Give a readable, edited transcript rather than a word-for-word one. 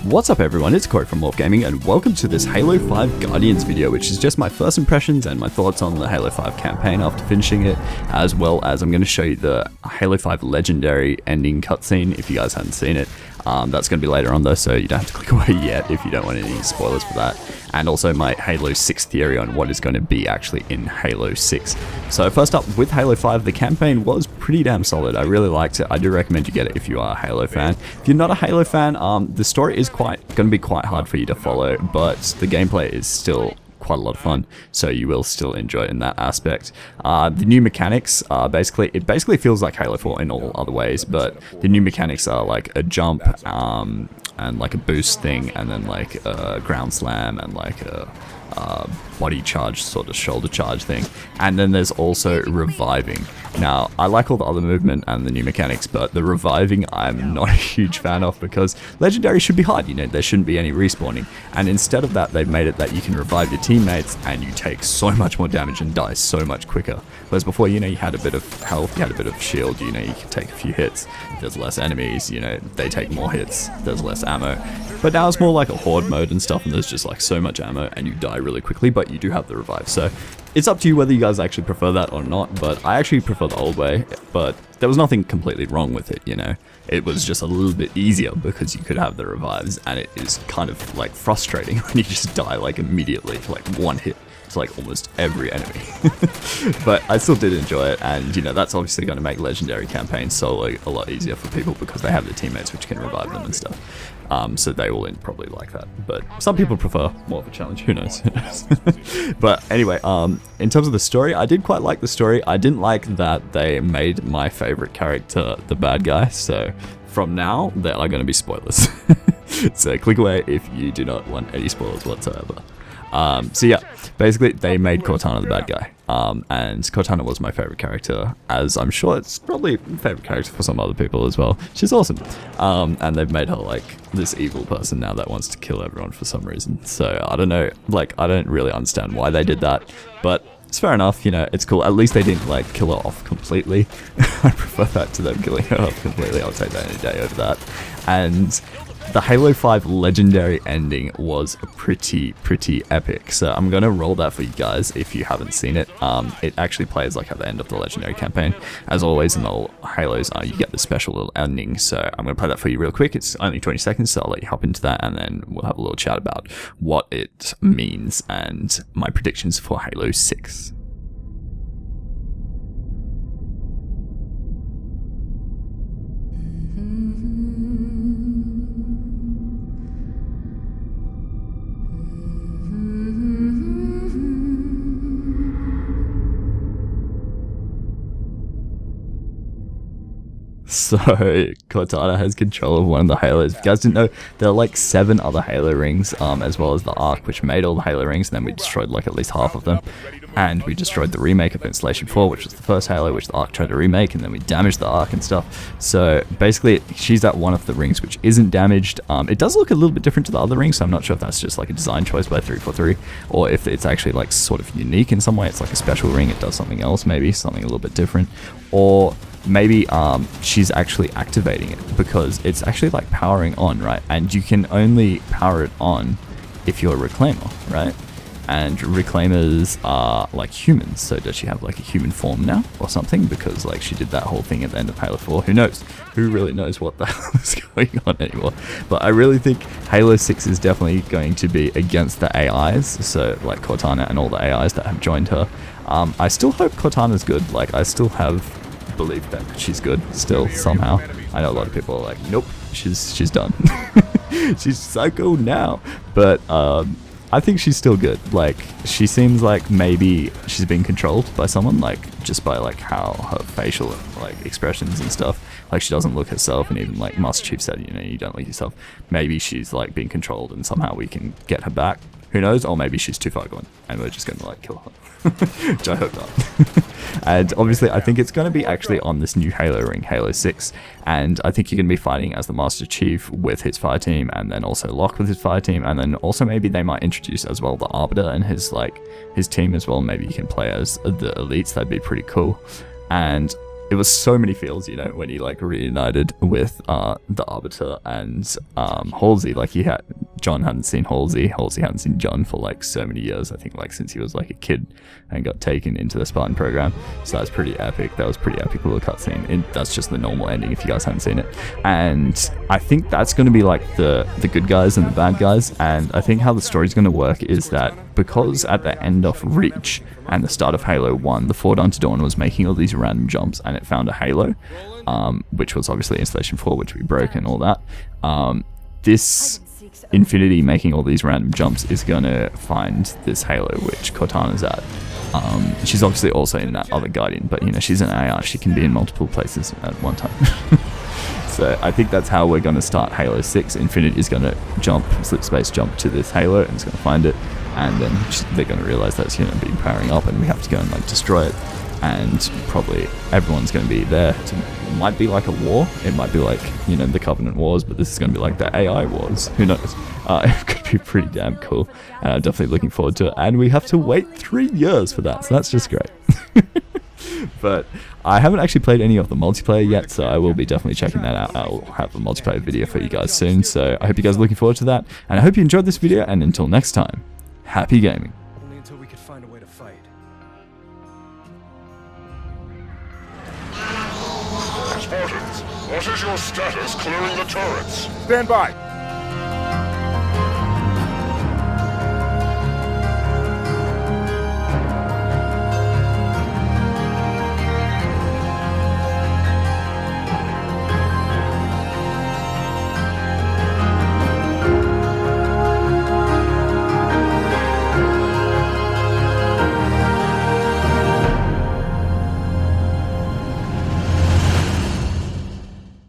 What's up everyone, it's Corey from Morph Gaming and welcome to this Halo 5 Guardians video, which is just my first impressions and my thoughts on the Halo 5 campaign after finishing it, as well as I'm going to show you the Halo 5 Legendary ending cutscene if you guys haven't seen it. That's going to be later on though, so you don't have to click away yet if you don't want any spoilers for that. And also my Halo 6 theory on what is going to be actually in Halo 6. So first up, with Halo 5, the campaign was pretty damn solid. I really liked it. I do recommend you get it if you are a Halo fan. If you're not a Halo fan, the story is going to be quite hard for you to follow, but the gameplay is still quite a lot of fun, so you will still enjoy it in that aspect. The new mechanics are it basically feels like Halo 4 in all other ways, but the new mechanics are like a jump and like a boost thing, and then like a ground slam and like a body charge, sort of shoulder charge thing, and then there's also reviving. Now, I like all the other movement and the new mechanics, but the reviving I'm not a huge fan of, because Legendary should be hard, you know, there shouldn't be any respawning, and instead of that they've made it that you can revive your teammates and you take so much more damage and die so much quicker. Whereas before, you know, you had a bit of health, you had a bit of shield, you know, you could take a few hits, there's less enemies, you know, they take more hits, there's less ammo. But now it's more like a horde mode and stuff, and there's just like so much ammo and you die really quickly, but you do have the revive. So it's up to you whether you guys actually prefer that or not, but I actually prefer the old way, but there was nothing completely wrong with it, you know. It was just a little bit easier because you could have the revives, and it is kind of like frustrating when you just die like immediately, like one hit to like almost every enemy. But I still did enjoy it, and you know, that's obviously going to make Legendary campaign solo a lot easier for people because they have the teammates which can revive them and stuff. So they will probably like that, but some people prefer more of a challenge, who knows. But anyway, in terms of the story, I did quite like the story. I didn't like that they made my favorite character the bad guy, so from now there are going to be spoilers. So click away if you do not want any spoilers whatsoever. So yeah, basically they made Cortana the bad guy, and Cortana was my favorite character, as I'm sure it's probably a favorite character for some other people as well. She's awesome, and they've made her like this evil person now that wants to kill everyone for some reason. So I don't know, like I don't really understand why they did that, but it's fair enough, you know, it's cool. At least they didn't like kill her off completely. I prefer that to them killing her off completely. I'll take that any day over that. And the Halo 5 Legendary ending was pretty epic, so I'm gonna roll that for you guys if you haven't seen it. It actually plays like at the end of the Legendary campaign. As always in the Halos, you get the special little ending, so I'm gonna play that for you real quick. It's only 20 seconds, so I'll let you hop into that, and then we'll have a little chat about what it means and my predictions for Halo 6. So, Cortana has control of one of the Halos. If you guys didn't know, there are like 7 other Halo rings, as well as the Ark, which made all the Halo rings, and then we destroyed like at least half of them. And we destroyed the remake of Installation 4, which was the first Halo, which the Ark tried to remake, and then we damaged the Ark and stuff. So basically, she's at one of the rings which isn't damaged. It does look a little bit different to the other rings, so I'm not sure if that's just like a design choice by 343, or if it's actually like sort of unique in some way. It's like a special ring, it does something else, maybe something a little bit different. Or maybe she's actually activating it, because it's actually like powering on, right? And you can only power it on if you're a Reclaimer, right? And Reclaimers are like humans, so does she have like a human form now or something? Because like she did that whole thing at the end of Halo 4, who knows? Who really knows what the hell is going on anymore? But I really think Halo 6 is definitely going to be against the AIs, so like Cortana and all the AIs that have joined her. I still hope Cortana's good, like I still have believe that she's good still somehow. I know a lot of people are like, nope, she's done. She's psycho now, but I think she's still good. Like, she seems like maybe she's being controlled by someone, like just by like how her facial like expressions and stuff. Like, she doesn't look herself, and even like Master Chief said, you know, you don't look yourself. Maybe she's like being controlled, and somehow we can get her back. Who knows? Or maybe she's too far gone and we're just going to like kill her. Which I hope not. And obviously I think it's going to be actually on this new Halo ring, Halo 6. And I think you're going to be fighting as the Master Chief with his fire team, and then also Locke with his fire team, and then also maybe they might introduce as well the Arbiter and his team as well. Maybe you can play as the elites. That'd be pretty cool. And it was so many feels, you know, when he like reunited with the Arbiter and Halsey. Like John hadn't seen Halsey hadn't seen John for like so many years. I think like since he was like a kid and got taken into the Spartan program. So that's pretty epic. That was pretty epic little cutscene. That's just the normal ending if you guys haven't seen it. And I think that's going to be like the good guys and the bad guys. And I think how the story's going to work is that because at the end of Reach and the start of Halo 1, the Ford Unto Dawn was making all these random jumps and it found a Halo, which was obviously Installation 4, which we broke and all that. This Infinity making all these random jumps is going to find this Halo, which Cortana's at. She's obviously also in that other Guardian, but you know, she's an AI. She can be in multiple places at one time. So I think that's how we're going to start Halo 6. Infinity is going to slip space jump to this Halo and it's going to find it. And then they're going to realize that's, you know, been powering up and we have to go and like destroy it. And probably everyone's going to be there. It might be like a war. It might be like, you know, the Covenant Wars, but this is going to be like the AI Wars. Who knows? It could be pretty damn cool. And I'm definitely looking forward to it. And we have to wait 3 years for that. So that's just great. But I haven't actually played any of the multiplayer yet, so I will be definitely checking that out. I'll have a multiplayer video for you guys soon. So I hope you guys are looking forward to that. And I hope you enjoyed this video. And until next time, happy gaming. Only until we could find a way to fight. Spartans, what is your status clearing the turrets? Stand by.